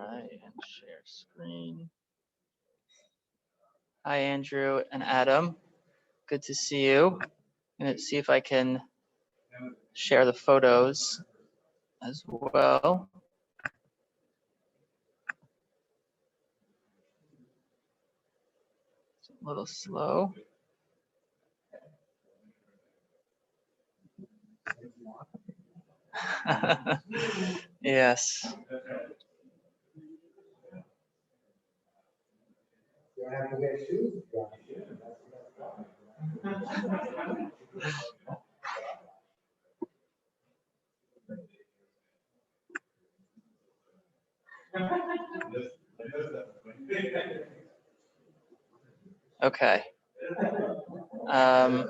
Try and share screen. Hi, Andrew and Adam. Good to see you. I'm going to see if I can share the photos as well. It's a little slow. Yes. You don't have to wear shoes. Okay. I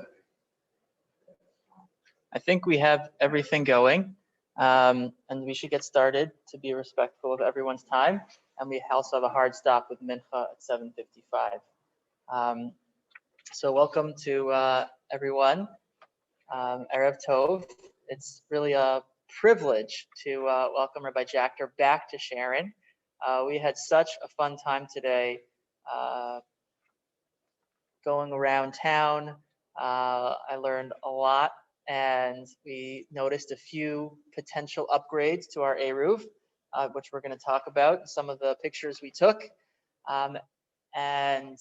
think we have everything going, and we should get started to be respectful of everyone's time. And we also have a hard stop with Mincha at 7:55. So welcome to everyone. Erev Tov. It's really a privilege to welcome Rabbi Jacker back to Sharon. We had such a fun time today going around town. I learned a lot, and we noticed a few potential upgrades to our Eruv, which we're going to talk about, some of the pictures we took. And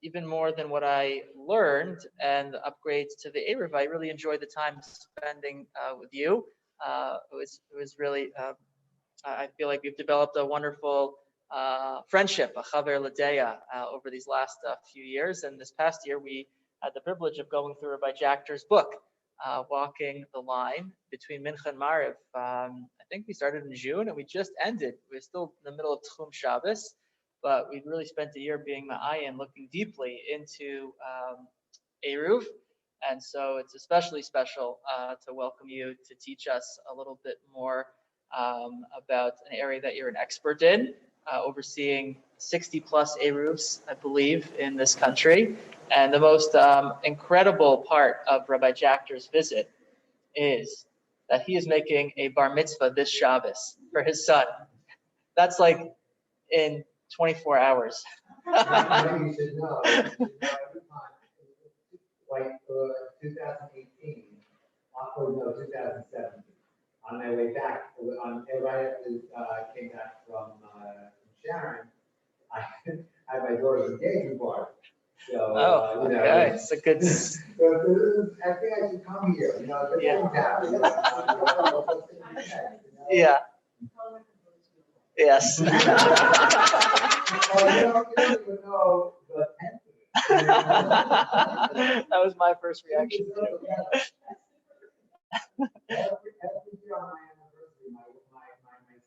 even more than what I learned and the upgrades to the Eruv, I really enjoyed the time spending with you. It was really, I feel like we've developed a wonderful friendship, a chaver l'deya, over these last few years. And this past year, we had the privilege of going through Rabbi Jacter's book, Walking the Line Between Mincha and Mariv. I think we started in June and we just ended. We're still in the middle of Tchum Shabbos, but we really spent a year being ma'ayin, looking deeply into Eruv. And so it's especially special to welcome you to teach us a little bit more about an area that you're an expert in, overseeing 60 plus Eruvs, I believe, in this country. And the most incredible part of Rabbi Jacter's visit is that he is making a bar mitzvah this Shabbos for his son. That's like in 24 hours. You should know every time, like 2018, no, 2017. On my way back, right after I came back from Sharon, I had my daughter's engagement party. So, okay, it's a good. So I think I should come here. Yeah. Yes. You don't even know the That was my first reaction too. Every year on my anniversary, my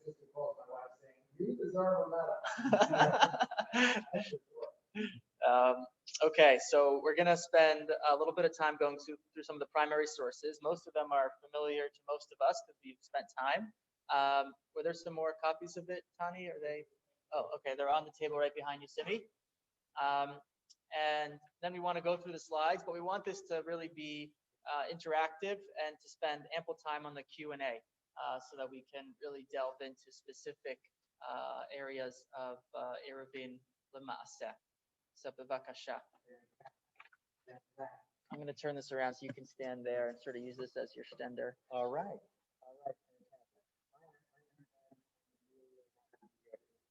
sister calls my wife saying, "You deserve a medal." Okay, so we're going to spend a little bit of time going through some of the primary sources. Most of them are familiar to most of us because we've spent time. Were there some more copies of it, Tani? Are they? Oh, okay, they're on the table right behind you, Simi. And then we want to go through the slides, but we want this to really be interactive and to spend ample time on the Q&A so that we can really delve into specific areas of Eruvin L'Maaseh. So, bevakasha. I'm going to turn this around so you can stand there and sort of use this as your stender. All right.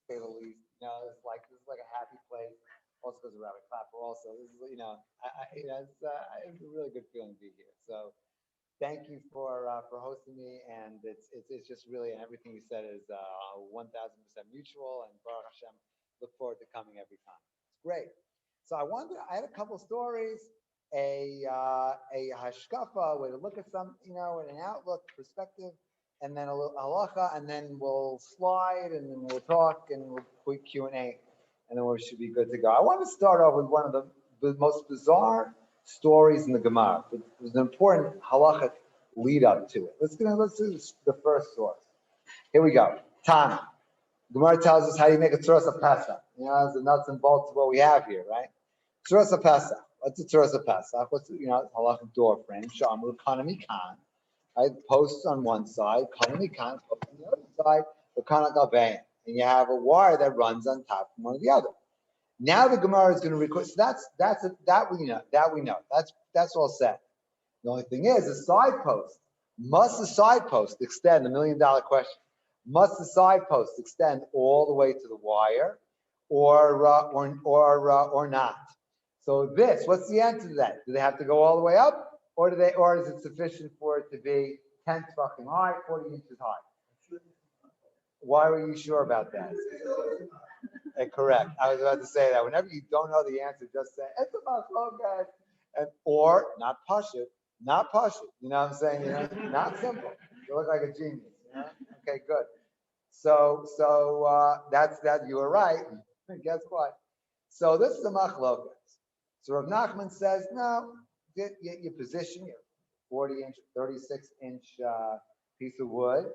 Say the least. This is like a happy place. Also because of Rabbi Clapper. Also, this is it's a really good feeling to be here. So, thank you for hosting me, and it's just really, and everything you said is 1,000% mutual, and Baruch Hashem, look forward to coming every time. It's great. So I had a couple stories, a hashkafa, way to look at some, an outlook, perspective, and then a little halacha, and then we'll slide, and then we'll talk, and we'll quick Q&A, and then we should be good to go. I want to start off with one of the most bizarre stories in the Gemara. There's an important halachic lead up to it. Let's do the first source. Here we go. Tana. Gemara tells us how you make a tzuras Pesach. It's the nuts and bolts of what we have here, right? Tzuras Pesach. What's a tzuras Pesach? What's halachic door frame? Shamru kanami kan. Right? Posts on one side, kanami kan. On the other side, the kana gavein. and you have a wire that runs on top of one of the other. Now the Gemara is going to record. So that we know. That's all set. The only thing is, must the side post extend? $1 million question. Must the side post extend all the way to the wire, or not? So what's the answer to that? Do they have to go all the way up, or is it sufficient for it to be 10 fucking high, 40 inches high? Why were you sure about that? Correct. I was about to say that. Whenever you don't know the answer, just say it's a machlokas, or not push it. Not push it. You know what I'm saying? Not simple. You look like a genius. Okay, good. So that's that. You were right. Guess what? So this is a machlokas. So Rav Nachman says, no, you position your 40-inch, 36-inch piece of wood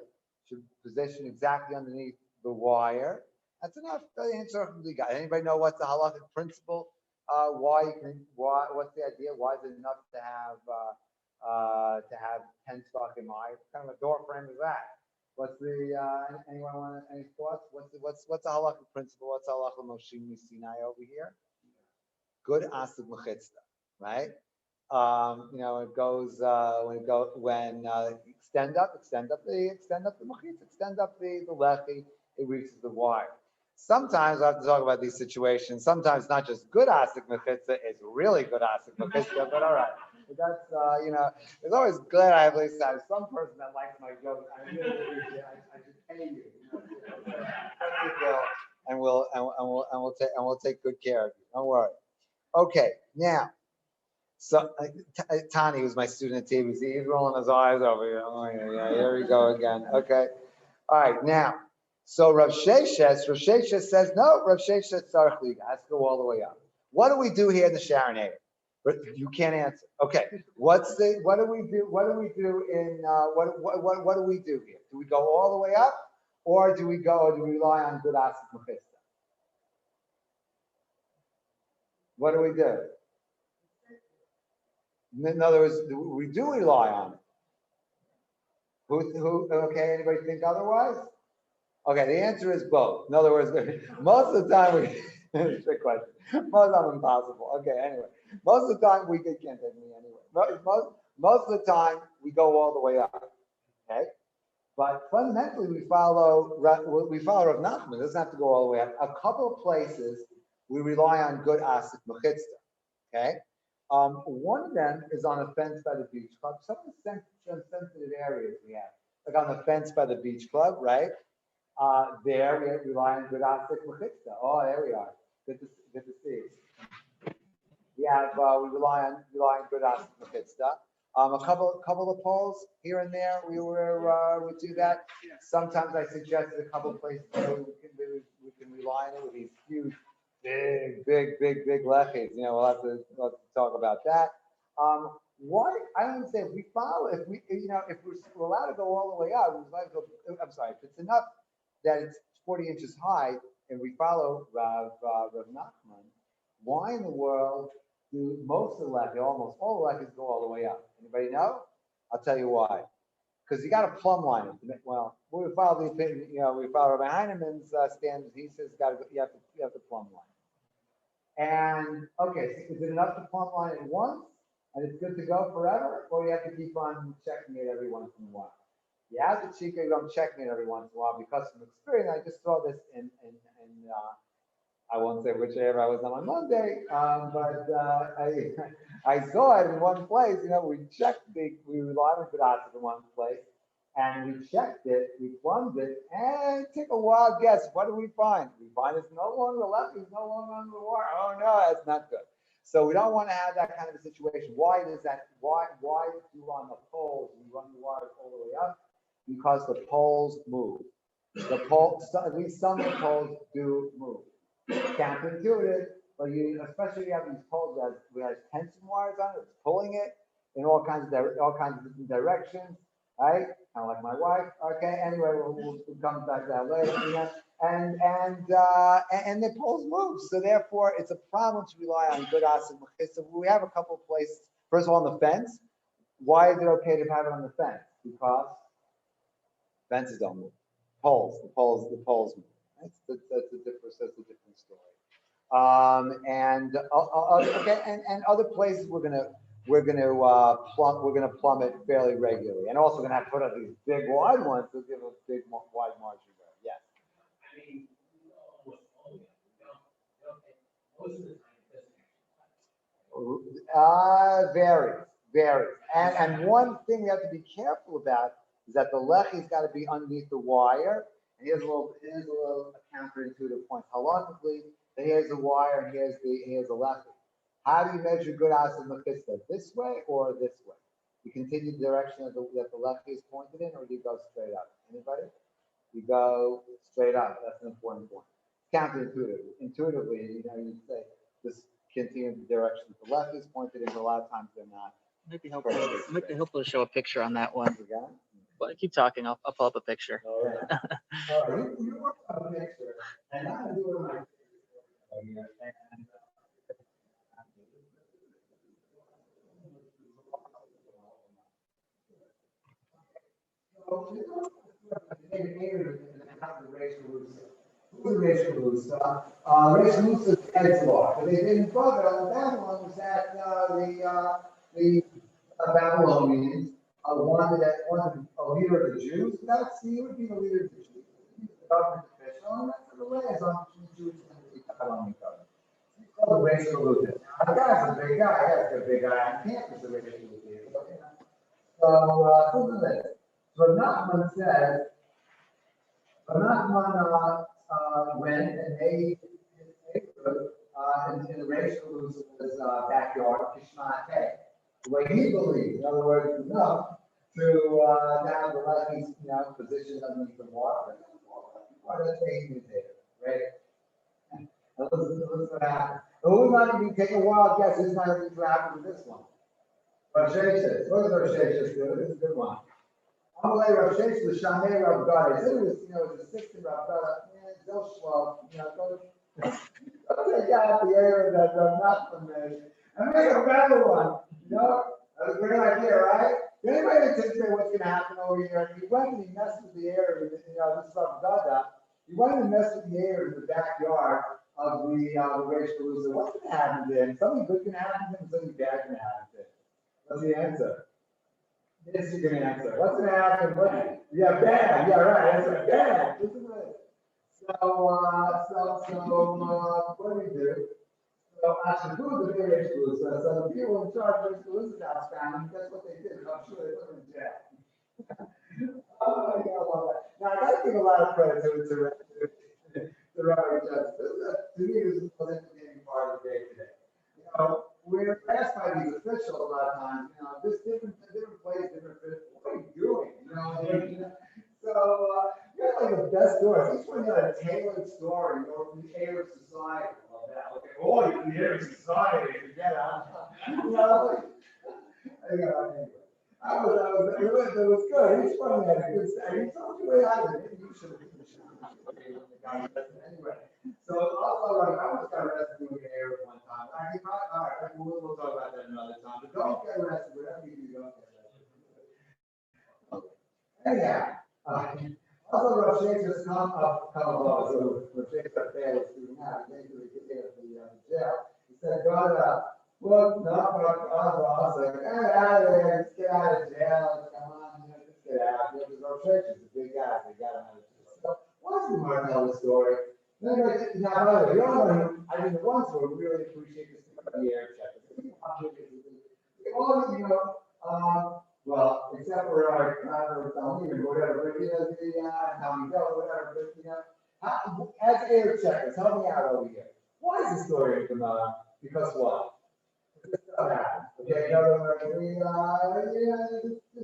should position exactly underneath the wire. That's enough. Anybody know what's the halakhic principle? What's the idea? Why is it enough to have 10 tefachim high? What kind of a door frame is that? What's the anyone want any thoughts? What's the halakhic principle? What's halakha Moshe Sinai over here? Good asik mechitzta, right? It goes when extend up the mechitza, extend up the lechi, it reaches the wire. Sometimes I have to talk about these situations. Sometimes not just good asik mechitza, it's really good asik mechitza. But all right, but that's it's always glad I have at least have some person that likes my joke. I really appreciate. I should pay you. And we'll take good care of you. Don't worry. Okay, now. So Tani, who's my student at TV, he's rolling his eyes over here. Oh, yeah, here we go again. Okay, all right, now. So Rav Cheses says no. Rav Cheses tzarich liga has to go all the way up. What do we do here in the Sharon area? But you can't answer. Okay, what do we do? What do we do here? Do we go all the way up, or do we rely on good asik mechista? What do we do? In other words, we do rely on it. Who? Okay, anybody think otherwise? Okay, the answer is both. In other words, most of the time trick question. Most of the time impossible. Okay, anyway, most of the time can't take me anyway. Most of the time we go all the way up. Okay, but fundamentally we follow Rav Nachman. It doesn't have to go all the way up. A couple of places we rely on good asik mechitzta. Okay. One of them is on a fence by the beach club. Some of the sensitive areas we have, like on the fence by the beach club, right? There we rely on good asik mechitza. Oh, there we are. Good to see. We rely on good asik mechitza. A couple of poles here and there. We do that. Sometimes I suggested a couple of places where we can rely on it with these huge. Big lechis. We'll have to talk about that. Why? I don't say if we're allowed to go all the way up, I'm sorry, if it's enough that it's 40 inches high and we follow Rav Nachman, why in the world do most of the lechis, almost all the lechis, go all the way up? Anybody know? I'll tell you why. Because you got a plumb line. Well, we follow the opinion. We follow Rabbi Heinemann's standards. He says you have to plumb line. And okay, so is it enough to plumb line it once and it's good to go forever, or you have to keep on checking it every once in a while? You have to check it every once in a while because from experience, I just saw this in I won't say which area I was on Monday, but I saw it in one place. We relied on Kedash in one place, and we checked it, we plumbed it, and take a wild guess. What do we find? We find it's no longer left, it's no longer on the wire. Oh no, that's not good. So we don't want to have that kind of a situation. Why does that? Why do you run the poles? You run the wires all the way up because the poles move. The poles, at least some of the poles do move. Counterintuitive, but especially if you have these poles that has tension wires on it, it's pulling it in all kinds of different directions, right? Kind of like my wife. Okay, anyway, we'll come back to that later. And the poles move, so therefore it's a problem to rely on good asik mechitza. So we have a couple of places. First of all, on the fence. Why is it okay to have it on the fence? Because fences don't move. The poles move. That's a different story. Okay, and other places we're gonna plumb it fairly regularly, and also gonna have to put up these big wide ones to give a big wide margin there. Yes. Varies, varies. And one thing we have to be careful about is that the lechi's got to be underneath the wire. And here's a little counterintuitive point. Halachically, here's the wire and here's the lechi. How do you measure good asa mechista? This way or this way? You continue the direction that the lechi is pointed in, or do you go straight up? Anybody? You go straight up. That's an important point. Counterintuitive. Intuitively, you say this continue the direction that the left is pointed in. A lot of times they're not. Might be helpful to show a picture on that one. You got it? But keep talking. I'll pull up a picture. All right. All right. You work on a picture, and I'm gonna do it on my here. Who's Rachel Musa? Rachel Musa's head's law. But they didn't bug it on the Babylon was that the Babylonians wanted a leader of the Jews. He would be the leader of the Jews. He's the government official, and that's the liaison between the Jews and the Babylonian government. He's called Rachel Musa. Now, the guy's a big guy. He's a big guy on campus, the Rachel Musa. So, listen to this. So Nachman says, Nachman went and made his in the Rachel Musa's backyard, Kishmate. The way he believes, in other words, enough to have the Levi's, positioned underneath the water. That's what he did there, right? Listen what happened. But who's not going to take a wild guess? Who's not going to happen with this one? Rabbi Cheses. What does Rabbi Cheses do? This is a good one. I'm going to Rabbi Cheses, the Shamei Rav Gad. He said it was, his assistant Rav Gad. They'll slow, go take out the air that not from me and make a better one. That's a great idea, right? Anybody anticipate what's going to happen over here? He went and he messed with the air, this is Rav Gad. He went and messed with the air in the backyard of the Reish Palooza. What's going to happen then? Something good can happen to him, something bad can happen to him. What's the answer? This is an answer. What's going to happen? Yeah, bad. Yeah, right. That's right. Bad. Listen to this. So, what do we do? So, Ashabu, the Reish Palooza. So, the people in charge of Reish Palooza's house found him. Guess what they did? I'm sure they put him in jail. Oh, yeah, I love that. Now, I got to give a lot of credit to Rabbi Cheses. To me, this is the most entertaining part of the day today. We're asked by these officials a lot of times, this different place, different fish. What are you doing? So, like the best stories. Each one got a tailored story, from the Arab society. I love that. Like, oh, you're from the Arab society. Forget it. Anyway. It was good. Each one had a good story. He told you what happened. Maybe you should have. Anyway, so also, I almost got arrested doing an air one time. All right, we'll talk about that another time. But don't get arrested. Whatever you do, don't get arrested. Anyhow, also, Rabbi Cheses come above. So Rabbi Cheses got bad student out. He came to the jail. He said, God, look, not I was like, get out of there, just get out of jail. Come on, just get out. Because Rabbi Cheses is a big guy. They got him out of jail. So, once we want to tell the story, the ones who really appreciate this the air check. Well, except for our Talmud, whatever, Talmud, whatever, as air checkers, help me out over here. Why is the story in Gemara? Because what? This stuff happens. Okay, in other words, just be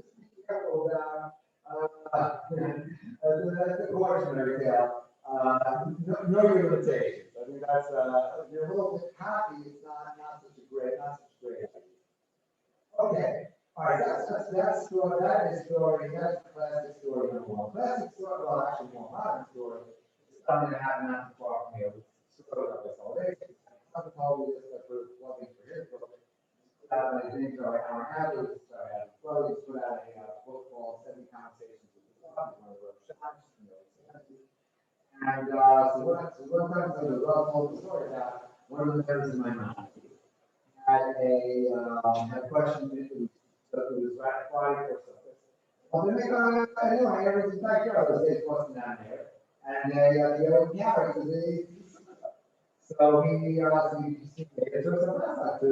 careful about the cautionary tale. Know your limitations. I think that's you're a little bit cocky. It's not such a great idea. Okay, all right. That's story. That is story. That's classic story number one. Classic story. Well, actually, more modern story. It's something that happened not too far from here. Story of this all day. I'm told you this for plugging for his book. My things are our habits. I have clothes. Put out a book called 70 Conversations with God. One of the shots. And so the Rob told the story about one of the members of my mom had had a question, so it was ratified or something. Well, they make anyway, everything's back there, they wasn't down there. And they opened the hour, so so he took some effort to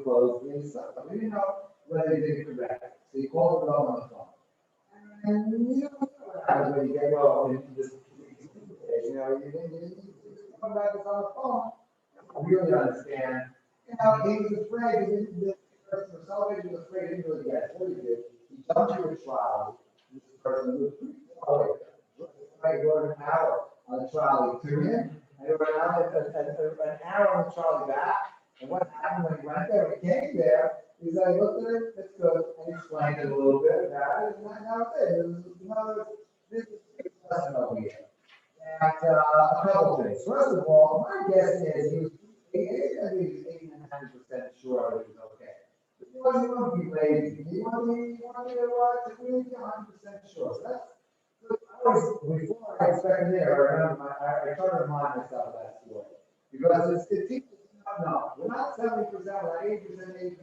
close the stuff. We didn't know whether he did it correct. So he called the girl on the phone. And you know what happens when you get well in this, you come back on the phone, I really understand. You know, he was afraid, the person was so he was afraid he didn't really get it. What he did, he jumped to a trial. This person was pretty far away. Like an hour on the trolley to him, and an hour on the trolley back. And what happened when he went there? When he came there, he's like, look at it, it's good. And he explained it a little bit about it, and that was it. It was another, this is a lesson over here. And a couple things. First of all, my guess is he was 80% sure that it was okay. But he wasn't going to be lazy. He wanted to really be 100% sure. So that's, before I expected it, I try to remind myself of that story. Because it teaches no, we're not 70%, we're not 80%, 80%,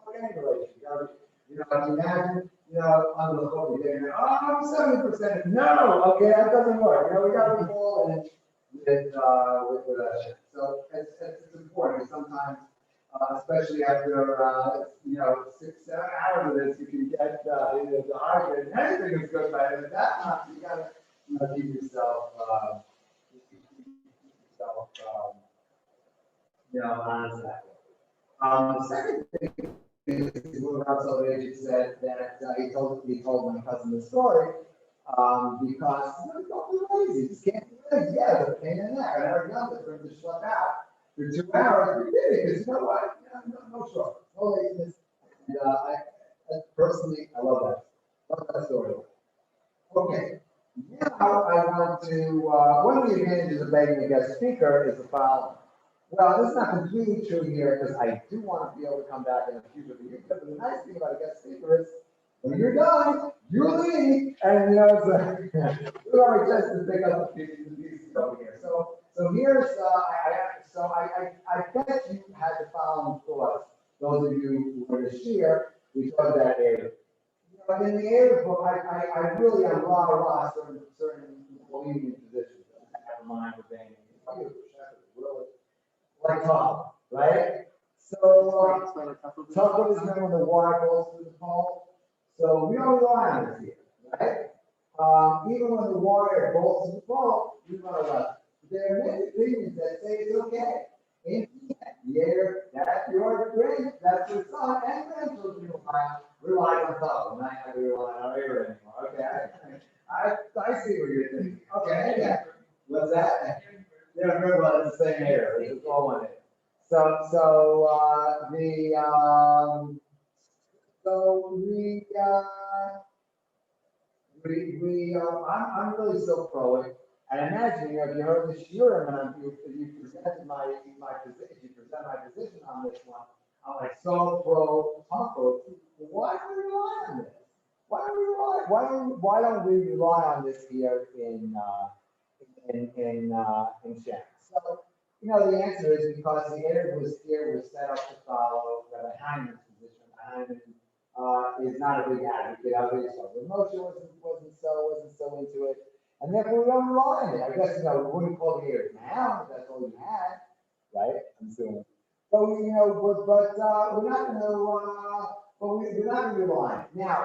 90%. You know, imagine, under the hook, you're getting, I'm 70%. No, okay, that doesn't work. You know, we got to be all in with that shit. So it's important. Sometimes, especially after 6, 7 hours of this, you can get dehydrated. Anything is good, but at that time, you got to keep yourself, honest that way. The second thing is when Rabbi Cheses said that he told my cousin the story because don't be lazy. Just can't be lazy. Yeah, it's a pain in the neck. I never done it for him to schlep out for 2 hours. We did it because you know what? No struggle, no laziness. And personally, I love that. Love that story. Okay. Now I want to. One of the advantages of being a guest speaker is the following. Well, this is not completely true here because I do want to be able to come back in the future for you. But the nice thing about a guest speaker is when you're done, you leave, and we're already just to pick up the pieces over here. So here's I bet you had the following thoughts. Those of you who were this year, we talked about area. But in the area book, I really am certain believing positions. I have a mind for being really. Like Tucker, right? So Tucker is when the water goes through the pole. So we don't rely on this here, right? Even when the water goes through the pole, we run a left. There are many opinions that say it's okay. In the air, that's your drink, that's your son, and grandchildren rely on Tucker. We're not going to rely on our air anymore. Okay, I see what you're thinking. Okay, yeah. What's that? Yeah, remember it's the same air. It's all one air. I'm really so pro it. And imagine, if you heard this year, and you presented my position, you present my position on this one. I'm like so pro Tucker. Why do we rely on this? Why don't we rely on this here in Shanghai? So, the answer is because the area was set up to follow Rabbi Hyman's position. Hyman is not a big advocate of it, so the motion wasn't so into it, and therefore we don't rely on it. I guess we wouldn't call the area now, if that's all you had, right? I'm assuming. So we're not going to rely on it. Now,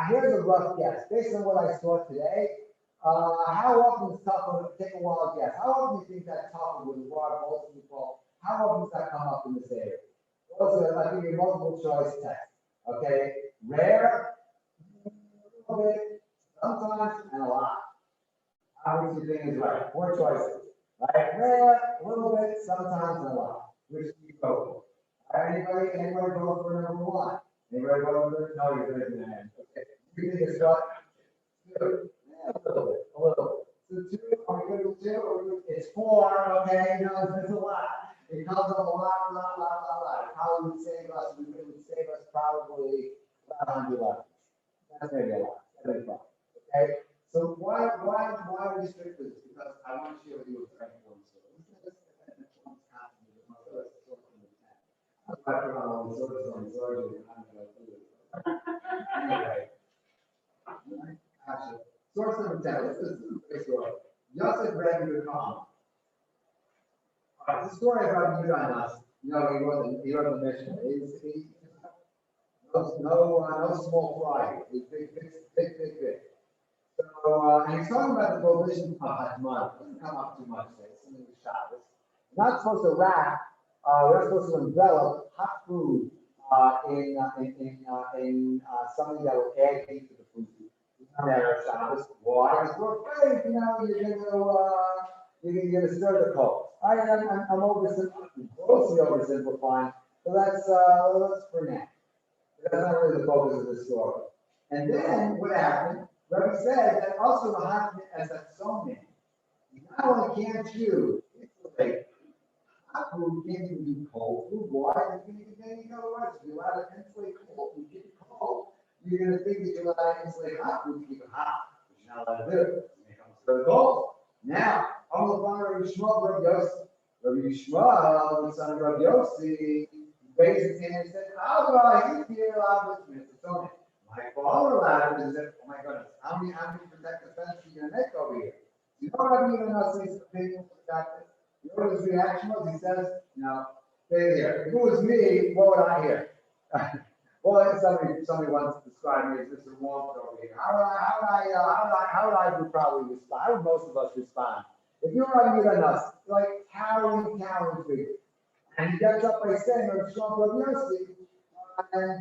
here's a rough guess based on what I saw today. How often is Tucker, take a wild guess, how often do you think that Tucker with the water goes through the pole, how often does that come up in this area? I'll give you a multiple choice test. Okay, rare, a little bit, sometimes, and a lot. How much do you think is right? 4 choices. Right? Rare, a little bit, sometimes, and a lot. Which do you go for? Anybody go for number 1? Anybody go for no, you're going to do that. Okay. You think it's right? 2. A little bit. So 2, are we good with 2? It's 4, okay, there's a lot. It comes up a lot. It probably would save us, probably about 100 left. That's maybe a lot. Okay? So why restrict this? Because I Anyway, actually, source number 10. This is a great story. Yosef read the Quran. It's a story about Yudanas. You know, he wrote the mission. No small fry. He's big. So, and he's talking about the prohibition of Hatman. It doesn't come up too much today. It's something with Shabbos. We're not supposed to wrap, we're not supposed to envelop hot food in something that will add heat to the food. There, Shabbos. Why? Because we're afraid, you're going to stir the coals. I'm grossly oversimplifying, so that's for now. That's not really the focus of the story. And then what happened? Rabbi said that also the hot as a soman. Not only can't you, like hot food can't even do cold food. Why? You can't do anything otherwise. If you allow to insulate cold, you keep it cold. You're going to think that you're allowed to insulate hot food to keep it hot, which you're not allowed to do. It comes to the cold. Now, I'm the father of Shmuel, Rabbi Yossi. Rabbi Shmuel, the son of Rabbi Yossi, raised his hand and said, "How do I eat here? My father allowed it and said, oh my goodness, how many protect the fence are you going to make over here? You know what I mean? Yossi's opinion about this? You know what his reaction was? He says, stay here. If it was me, what would I hear? Well, somebody once described me as Mr. Warmth over here. How would I probably respond? How would most of us respond? If you were on us, like cowering figure. And he gets up by saying, I'm strong Rabbi Yossi. And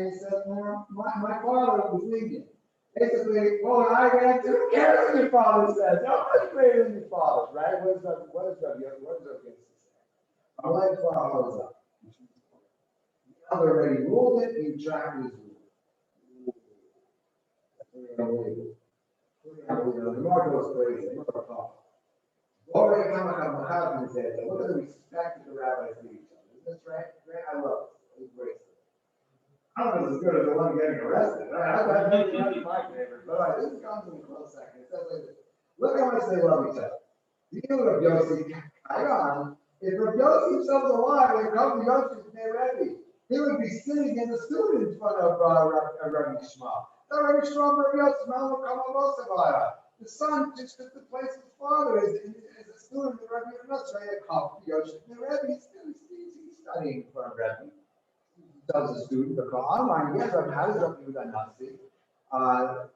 he said, my father was lenient. Basically, what I ran to, who cares what your father says? Nobody's greater than your father, right? What does Rabbi Yossi say? I'm like, follows up. The elder already ruled it, he tracked his rule. The mark goes crazy. Already come on Muhammad says, look at the respect that the rabbis give each other. Isn't this right? I love it. It's great. I don't know if it's as good as the one getting arrested. That's my favorite. But this comes in a close second. It says like this. Look how much they love each other. You know Rabbi Yossi, if Rabbi Yossi himself was alive, when it comes to Yossi to pay Rebbe, he would be sitting in the student in front of Rabbi Shmuel. Rabbi Shmuel, Rabbi Yossi, the son just took the place of his father as a student of Rabbi Yossi. The Rebbe, he's studying in front of Rebbe. Tells the student, because online, yes, how does Rabbi Yehuda Nasi? One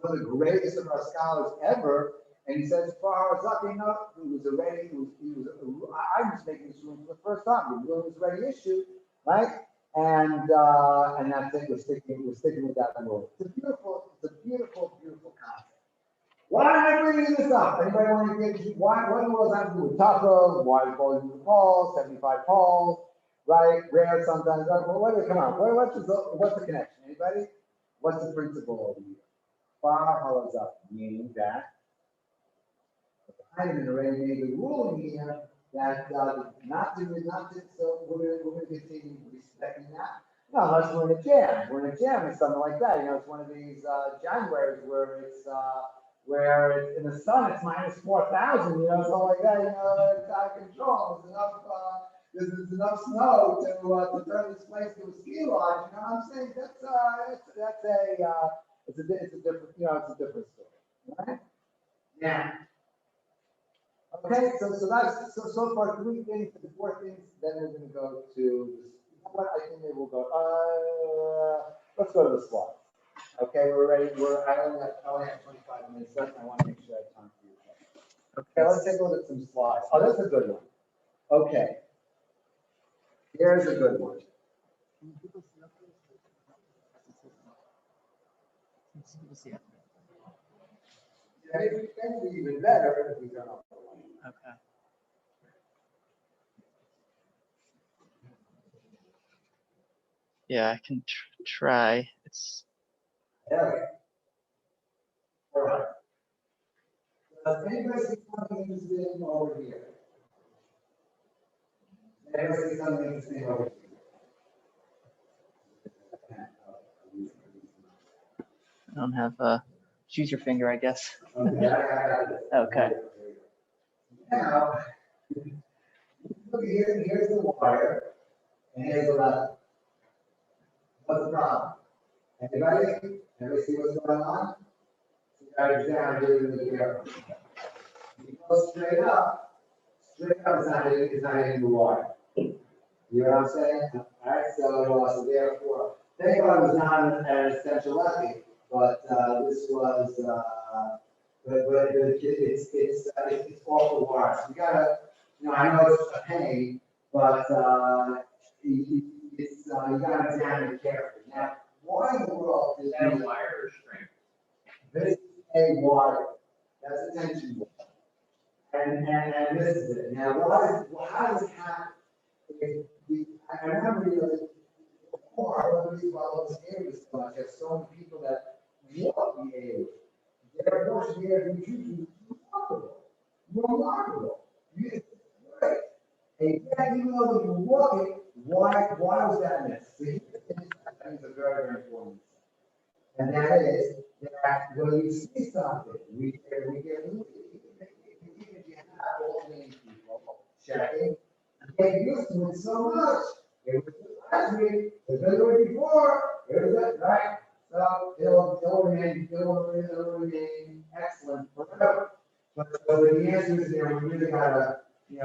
of the greatest of our scholars ever, and he says, far as up enough, I was making this room for the first time. The room was already issued, right? And that's it. We're sticking with that rule. It's a beautiful concept. Why am I bringing this up? Anybody want to get why? What does that have to do with tacos? Why are calling the calls? 75 calls, right? Rare sometimes. Well, come on. What's the connection? Anybody? What's the principle over here? Far hollows up, meaning that I am already made the ruling here that not to, so we're going to continue respecting that. No, unless we're in a jam. We're in a jam or something like that. It's one of these Januaries where it's in the sun, it's minus 4,000, something like that. It's out of control. There's enough snow to turn this place to a ski lodge. You know what I'm saying? It's a different story, right? Yeah. Okay, so far 3 things, the 4 things, then we're going to go to what I think maybe we'll go. Let's go to the slides. Okay, we're ready. I only have 25 minutes left. I want to make sure I have time for you. Okay, let's take a look at some slides. Oh, that's a good one. Okay, here's a good one. Yeah, it can be even better if we turn off the light. Okay. Yeah, I can try. It's. There we go. All right. Does anybody see something interesting over here? Anybody see something interesting over here? I don't have choose your finger, I guess. Okay, I got it. Okay. Now, look here, here's the wire. and here's 11. What's the problem? Anybody? Everybody see what's going on? You gotta examine really, really carefully. You go straight up is not in the water. You know what I'm saying? Alright, so therefore, thank God it was not an essential lucky, but this was, but it's awful water. So you gotta, I know it's a pain, but you gotta examine it carefully. Now, why in the world is Is that a wire or string? this is a wire? That's a tension wire. And this is it. Now, how does it happen? I remember, before I went to these areas so much, there's so many people that walk the area. They're pushing the area, you remarkable. It's great. And yet, even though you walk it, why was that necessary? That is a very, very important. And that is that when you see something, we get even if you have all these people checking, get used to it so much. It was last week, it was the week before, it was it, right? So it'll remain excellent forever. But so the answer is there, we really gotta, be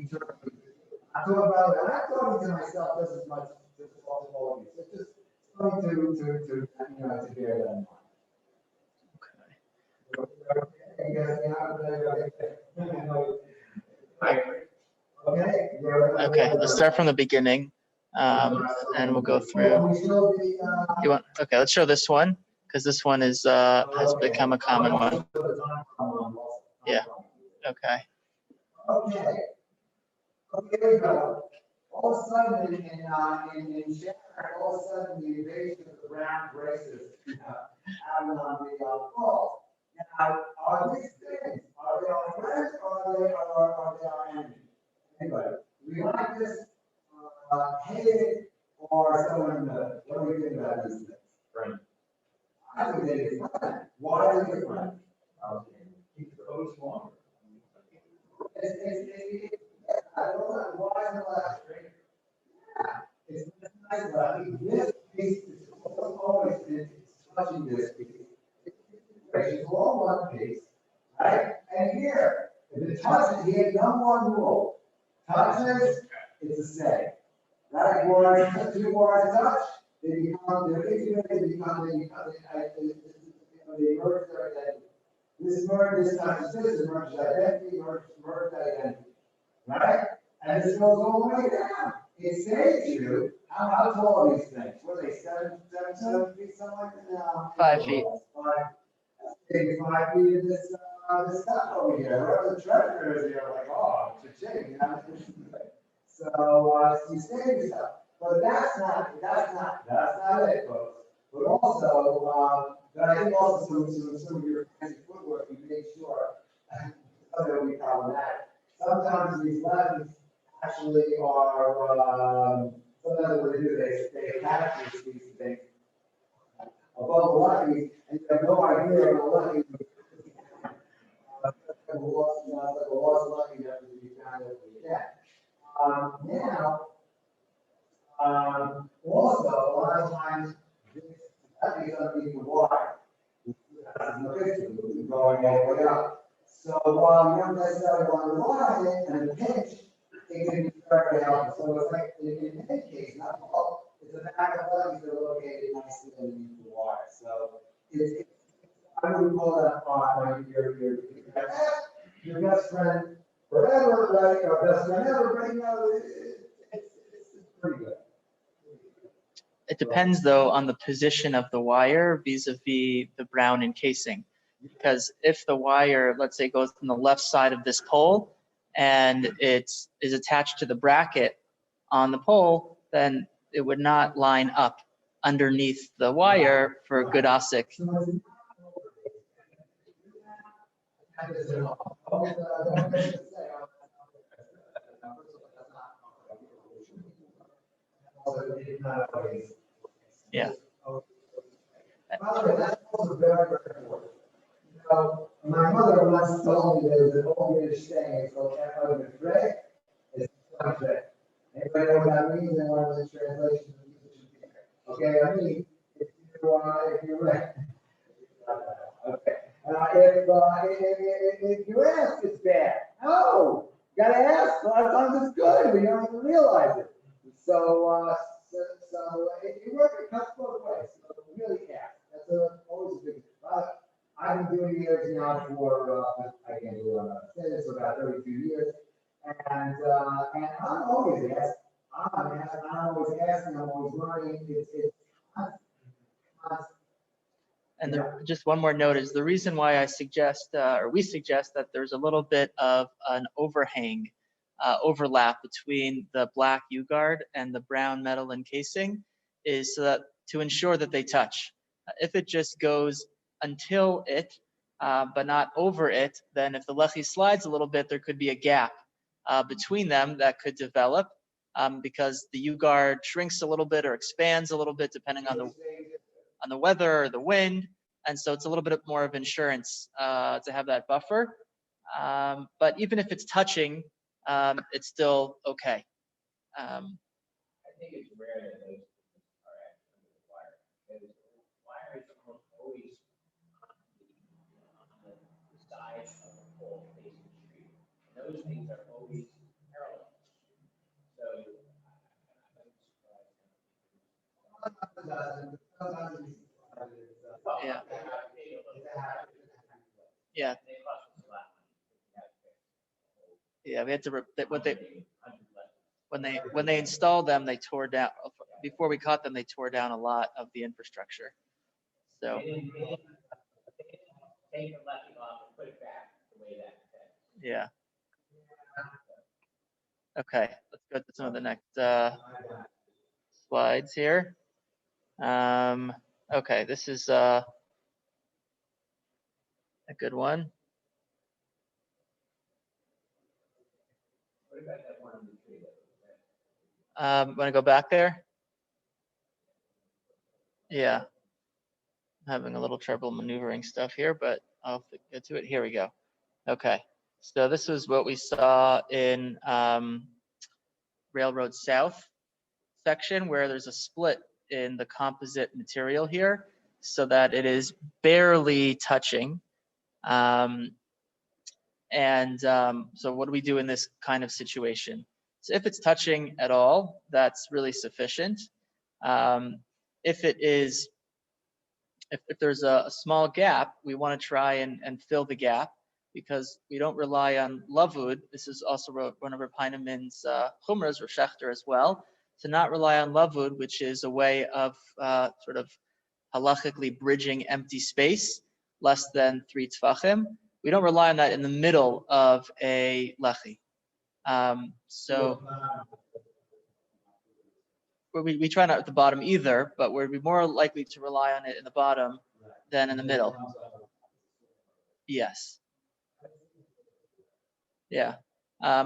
careful. I'm talking to myself just as much as all of you. So just something to bear that in mind. Okay, let's start from the beginning, and we'll go through. You want? Okay, let's show this one because this one is has become a common one. Yeah. Okay. Okay, here we go. All of a sudden, in Sharon, all of a sudden, the invasion of the brown races out on the falls. Now, are these things, are they our friends or are they our enemies? Anybody, we like this, hate it, or somewhere in the middle? What do we think about these things? Friend. I think they're friends. Why are they friends? Keep the hose longer. I don't know why in the last grade. Yeah, it's nice, but I think this piece is always touching this piece. It's all one piece, right? And here, if it touches, here, number one rule. Touches, it's a say. Right? Words, two words touch, they become, they're intimate, they merge their identity. This touches this, merges identity, merges identity. Right? And this goes all the way down. It saves you, how tall are these things? What are they, 7 feet, something like that? 5 feet. 5 feet of this stuff over here. Wherever the treasure is, you're like, oh, it's a chick, So, you save yourself. But that's not it, folks. But also, but I think also some of your fancy footwork, you make sure that will be problematic. Sometimes these lessons actually are, sometimes what they do, they attach these things above the lucky, and you have no idea of the lucky. Like a lost lucky that we found out again. Now, also, a lot of times, this lucky is underneath the water. Going all the way up. So while you don't necessarily want to rely on it, and in a pinch, it can be very helpful. So it's like, in any case, not all, it's the back of luggage that are located nicely underneath the water. So I would call that your best friend forever, right? Or best friend ever, right? It's pretty good. It depends, though, on the position of the wire vis-a-vis the brown encasing. Because if the wire, let's say, goes on the left side of this pole and it is attached to the bracket on the pole, then it would not line up underneath the wire for good OSIC. Yeah. By the way, that's also very, very important. My mother once told me there was an old British saying, it's called "F over Fred, it's not Fred." Anybody know what that Chinese and one of the translations. Okay, I mean, if you're right. Okay. If you ask, it's bad. No, you gotta ask. A lot of times it's good. We don't even realize it. So it works. It cuts both ways. So really ask. That's always a big. I've been doing years now for I can't do it. Say this for about 32 years, and I'm always asking. I'm always asking. I'm always learning. It's constant. And just one more note is the reason why I suggest, or we suggest that there's a little bit of an overhang, overlap between the black U-guard and the brown metal encasing is so that to ensure that they touch. If it just goes until it, but not over it, then if the lechi slides a little bit, there could be a gap between them that could develop because the U-guard shrinks a little bit or expands a little bit depending on the weather or the wind, and so it's a little bit more of insurance to have that buffer. But even if it's touching, it's still okay. I think it's rare that those are actually under the wire. Because wire is almost always on the side of the pole facing the street. And those things are always parallel. So Yeah. Yeah. Yeah, we had to when they installed them, they tore down before we caught them. They tore down a lot of the infrastructure. So yeah. Okay, let's go to some of the next slides here. Okay, this is a good one. Want to go back there? Yeah. I'm having a little trouble maneuvering stuff here, but I'll get to it. Here we go. Okay. So this was what we saw in Railroad South section where there's a split in the composite material here so that it is barely touching. So what do we do in this kind of situation? So if it's touching at all, that's really sufficient. If it is, if there's a small gap, we want to try and fill the gap because we don't rely on lavud. This is also one of Reb Heinemann's chumras or shechter as well, to not rely on lavud, which is a way of sort of halachically bridging empty space, less than 3 tfachim. We don't rely on that in the middle of a lechi. So we try not at the bottom either, but we'd be more likely to rely on it in the bottom than in the middle. Yes. Yeah.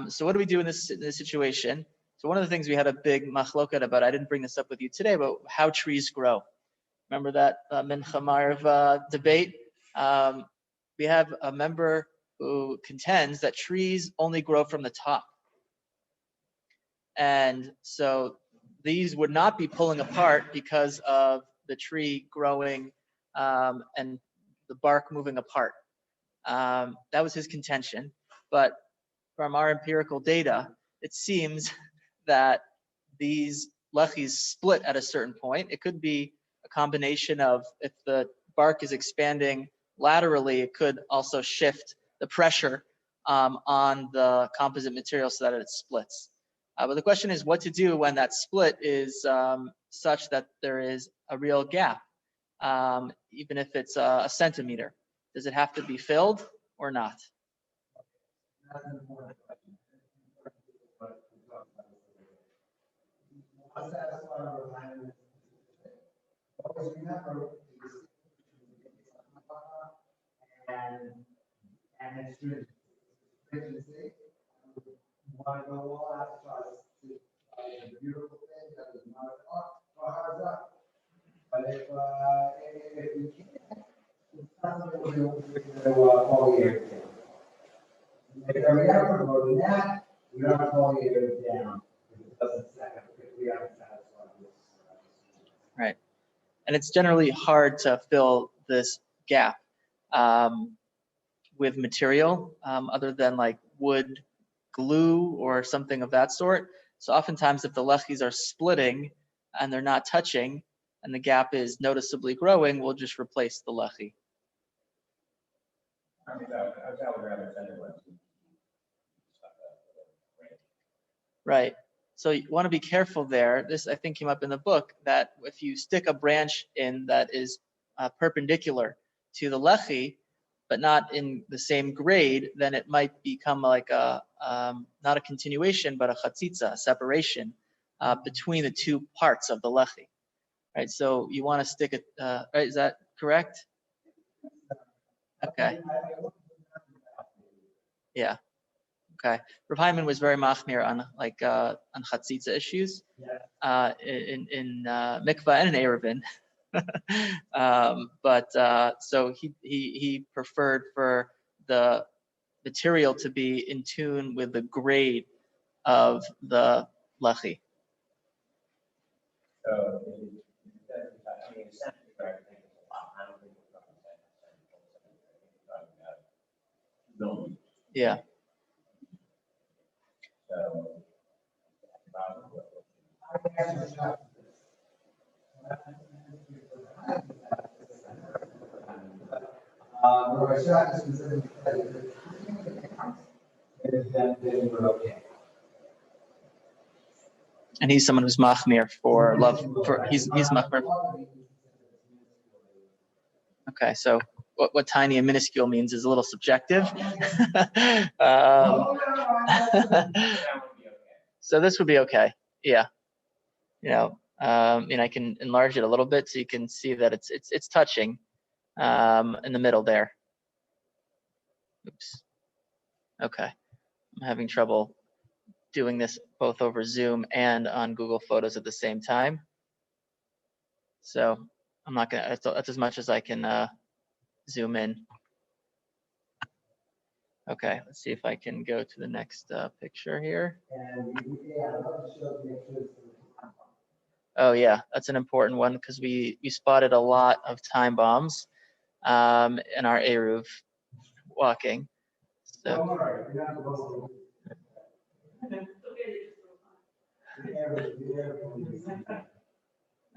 So what do we do in this situation? So one of the things we had a big machloket about, I didn't bring this up with you today, but how trees grow. Remember that Mincha Marv debate? We have a member who contends that trees only grow from the top. And so these would not be pulling apart because of the tree growing and the bark moving apart. That was his contention. But from our empirical data, it seems that these lechis split at a certain point. It could be a combination of if the bark is expanding laterally, it could also shift the pressure on the composite material so that it splits. But the question is what to do when that split is such that there is a real gap, even if it's a centimeter. Does it have to be filled or not? And it's stringency. Want to go all out to a beautiful thing that is not hard up. But if we can't, it's not something we're going to foliate down. If we have to go to that, we don't foliate it down. It doesn't stack up. We be unsatisfied with this. Right. And it's generally hard to fill this gap with material other than like wood glue or something of that sort. So oftentimes if the lechis are splitting and they're not touching and the gap is noticeably growing, we'll just replace the lechi. I mean, I would rather send it with. Right. So you want to be careful there. This, I think, came up in the book, that if you stick a branch in that is perpendicular to the lechi, but not in the same grade, then it might become like a, not a continuation, but a chatzitza, a separation between the two parts of the lechi. Right. So you want to stick it, right? Is that correct? Okay. Yeah. Okay. Rav Hyman was very machmir on like on chatzitza issues in mikvah and in Erevin. But so he preferred for the material to be in tune with the grade of the lechi. So, I mean, essentially, I think it's a lot. I don't think it's talking about building. Yeah. So, Rabbi Cheses specifically said that they were okay. And he's someone who's machmir for love. For he's machmir. Okay, so what tiny and minuscule means is a little subjective. So this would be okay. Yeah. You know, and I can enlarge it a little bit so you can see that it's touching in the middle there. Oops. Okay. I'm having trouble doing this both over Zoom and on Google Photos at the same time. So I'm not gonna, that's as much as I can zoom in. Okay, let's see if I can go to the next picture here. Oh yeah, that's an important one because we spotted a lot of time bombs in our Eruv walking. So,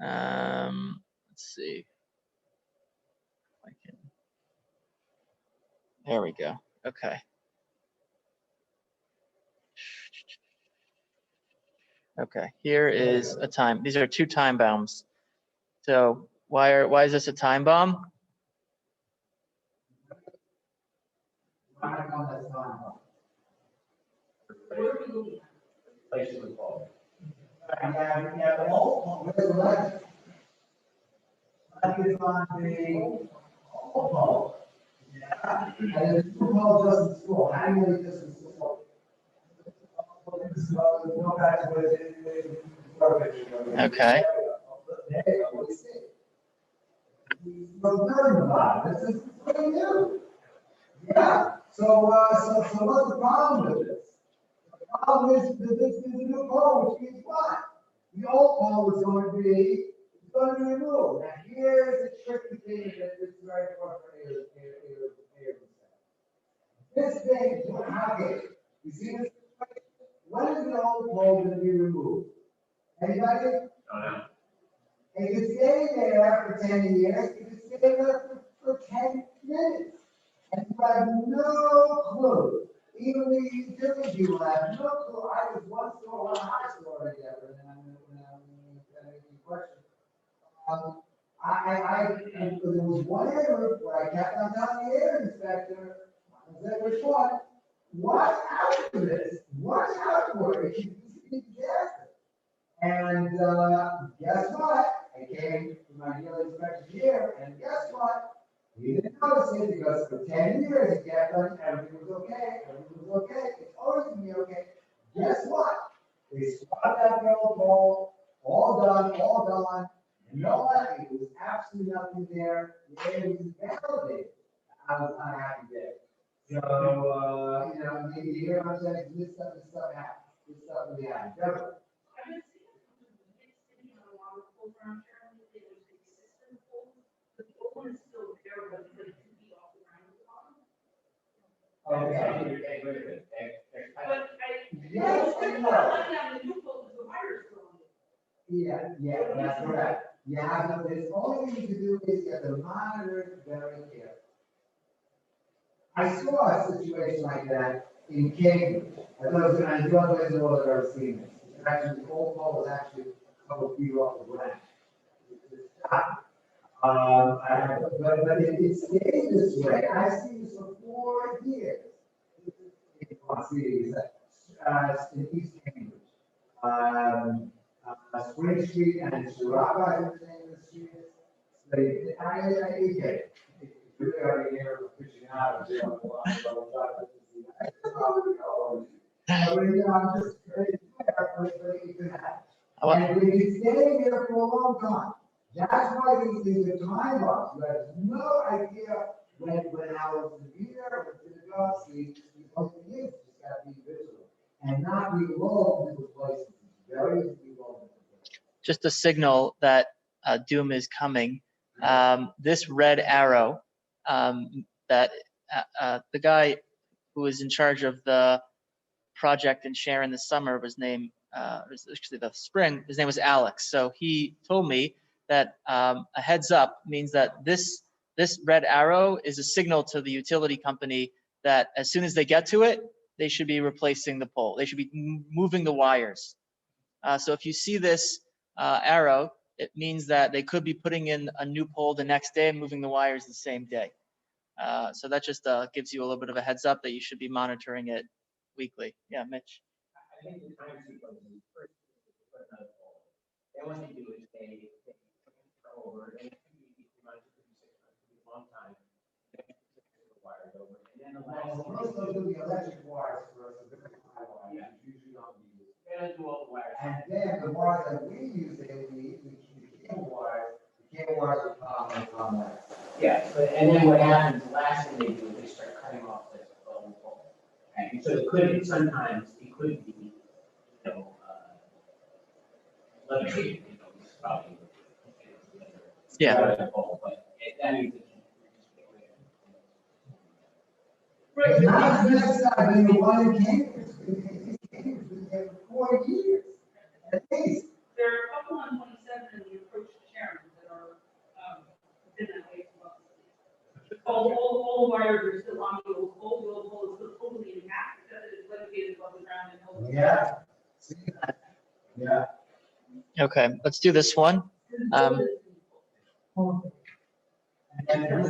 let's see. I can. There we go. Okay. Okay, here is a time. These are two time bombs. So why is this a time bomb? place it with all. Okay. Yeah. So what's the problem with this? The problem is that this is a new code, which means what? The old code was going to be removed. Now here's the tricky thing that is very important for this thing, how big? You see this? When is the old code going to be removed? Anybody? It could stay there for 10 years, it could stay there for 10 minutes. And you have no clue. Even the utility people have no clue. I was one store, one high store together, and I'm question. And there was one area where I kept on telling the air inspector, which one? Watch out for this. Watch out for it. It's a disaster. And guess what? I came to my daily inspection here, and guess what? He didn't notice it because for 10 years he kept on, everything was okay, it's always gonna be okay. Guess what? They swapped out the old pole, all done, and you know what? It was absolutely nothing there, the air was validated. I was unhappy there. So, you hear what I'm saying? This stuff happens. This stuff really happens. And Okay. some you're getting rid of it. They're kind of- Yes, I know. The wires Yeah, that's correct. Yeah, but the only thing to do is you have to monitor it very carefully. I saw a situation like that in Cambridge. I thought it was, I don't know if I've ever seen this. Actually, the old pole was actually a couple feet off the ground. But it stayed this way. I've seen this for 4 years. In East Cambridge. Spring Street and Shiraka, I think the name of the street is. I get it. If you really are here fishing out of jail, I don't know. I mean, you know, I'm just, it's fair, but it can happen. And we can stay here for a long time. That's why these are time bombs. You have no idea when hours to be there, when to go. See, the only thing is, just gotta be vigilant and not be lulled into places. Very easy to be lulled into places. Just a signal that doom is coming. This red arrow, that the guy who was in charge of the project in Sharon this summer was named, actually the spring, his name was Alex. So he told me that a heads up means that this red arrow is a signal to the utility company that as soon as they get to it, they should be replacing the pole. They should be moving the wires. So if you see this arrow, it means that they could be putting in a new pole the next day and moving the wires the same day. So that just gives you a little bit of a heads up that you should be monitoring it weekly. Yeah, Mitch. I think the time sequence is first, put another pole. Then what they do is they turn over, and it could be 3 months, it could be 6 months, it could be a long time. They put the wires over, and then the last. Well, most of them do the electric wires first, the very high wires, Yeah. usually don't be used. They're gonna do all the wires. And then the wires that we use, the cable wires are complex. Yeah, but, and then what happens, the last thing they do is they start cutting off the whole pole. And so it could, sometimes, it could be, you know, levitated, you know, it's probably. Yeah. But that means that you just get rid of it. It's not just, I mean, the one in Cambridge, it's been there for 4 years, at least. There are a couple on 27 and the approach to Sharon that are, been that way for months. All the wires are still on the old pole is still totally intact, because it is located above the ground and holds. Yeah. See that? Yeah. Okay, let's do this one. And this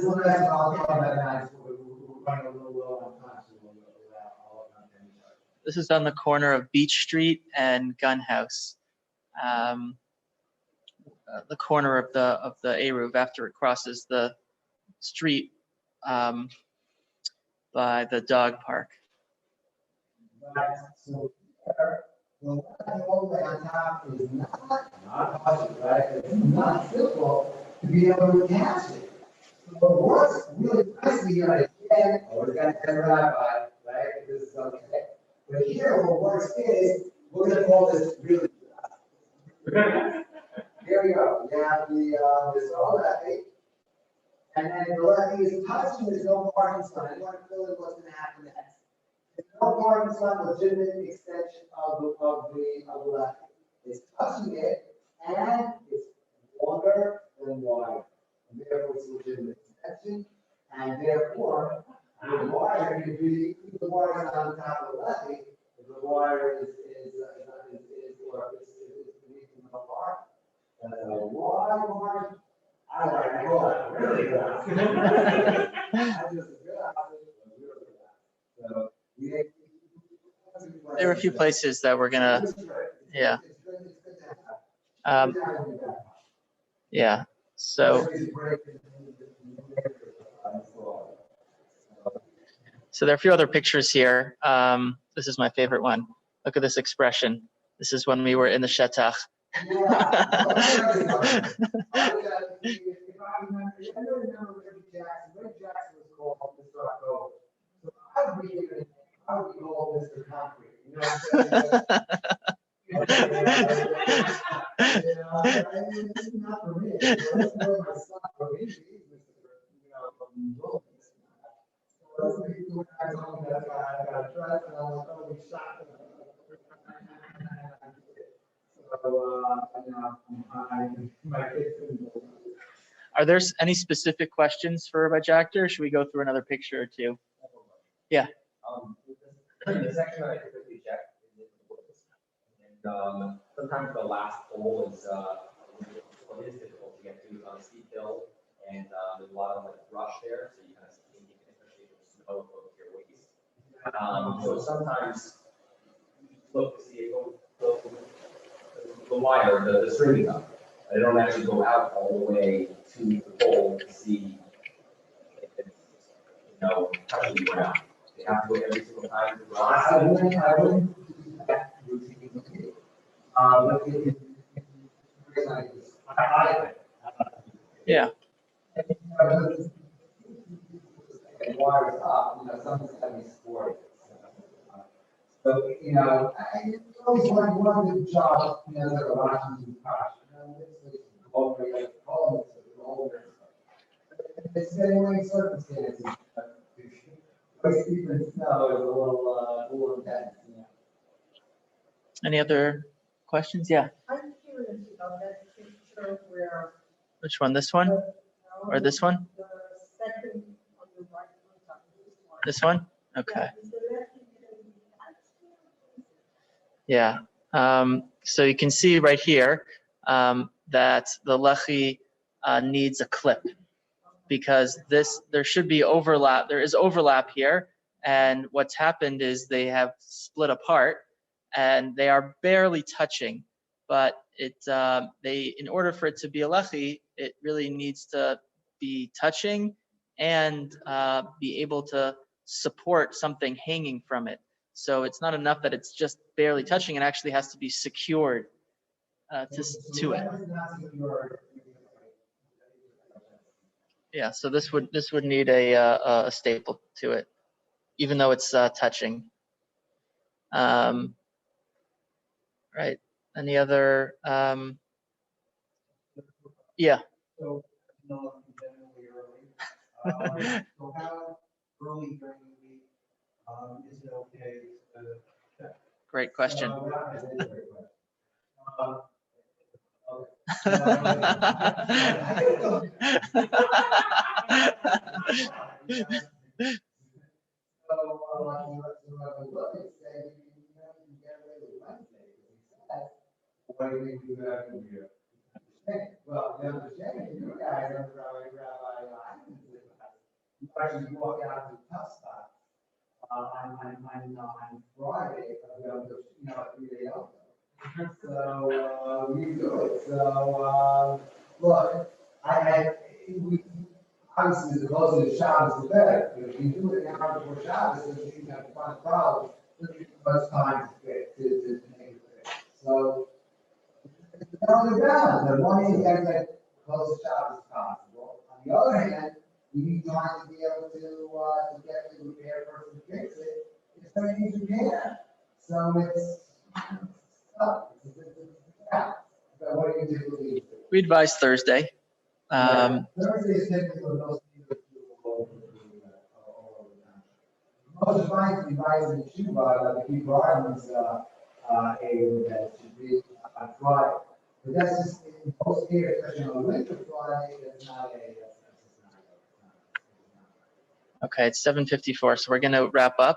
one, I'll talk about that, we're running a little low on time, so we'll go without all of them. This is on the corner of Beach Street and Gun House. The corner of the A-Roof after it crosses the street by the dog park. Right, so there, the one over on top is not possible, right? It's not simple to be able to catch it. So what works really nicely here, again, we're gonna turn around by, right? This is okay. But here, what works is, we're gonna call this really. Here we go. We have this all levy. And then the levy is touching, there's no parking sign. You want to fill in what's gonna happen next. There's no parking sign, legitimate extension of the levy. It's touching it, and it's longer than wider. And therefore, it's legitimate extension, and therefore, the wire can be, the wire is on top of the levy, if the wire is beneath the bar. That's a wide margin. I like to call it really good. I just a good option, really good. So we. There were a few places that we're gonna, yeah. Yeah, so there are a few other pictures here. This is my favorite one. Look at this expression. This is when we were in the Shetach. I don't remember Rabbi Jackson. Rabbi Jackson was called Mr. October. So I would be called Mr. Concrete. You know what I'm saying? This is not for me. This is my son. For me, he's Mr. Wilderness. So let's make sure guys on that that, and I was totally shocked. So, you know, my kids couldn't believe it. Are there any specific questions for Rabbi Jactor, or should we go through another picture or two? Yeah. The section that I typically check is in the woods. And sometimes the last hole is, it is difficult to get to on a steep hill. And there's a lot of like brush there, so you kind of see, especially if it's snow close to your waist. So sometimes you look to see if the wire, the string is up. They don't actually go out all the way to the pole to see if it's, touching the ground. They have to go every single time to I wouldn't do that routinely. But Yeah. Wires up, something's got to be supported. So, it's always one good job, like a Washington crush. It's over, like, it's anyway circumstances. Place deep in snow is a little intense, Any other questions? Yeah. I'm curious about that picture where. Which one? This one? Or this one? The second on the right. This one? Okay. Yeah, is the left hand Yeah. So you can see right here that the lechi needs a clip, because there should be overlap. There is overlap here, and what's happened is they have split apart, and they are barely touching. But in order for it to be a lechi, it really needs to be touching and be able to support something hanging from it. So it's not enough that it's just barely touching; it actually has to be secured to it. Yeah. So this would need a staple to it, even though it's touching. Right. Any other? Yeah. So, generally early. So how early during the week, is it okay to check? Great question. Well, the understanding, you guys are probably you actually walk out to the tough spot, on Friday, at 3 a.m. So, we do it. So, look, we, obviously, the closer the Shabbos, the better. But if you do it an hour before Shabbos, then you have to find problems. Then you have much time to make it fit. So, it's on the ground. The one is that close the Shabbos as possible. On the other hand, you need time to be able to get the repair person to fix it. It's going to need repair. So it's tough. But what do you do? We advise Thursday. Thursday is typically the most all over the country. Most of mine advising the Cuba, the Key Gardens area that should be on Friday. But that's just in most areas, especially on a winter Friday, that's not Okay, it's 7:54, so we're going to wrap up.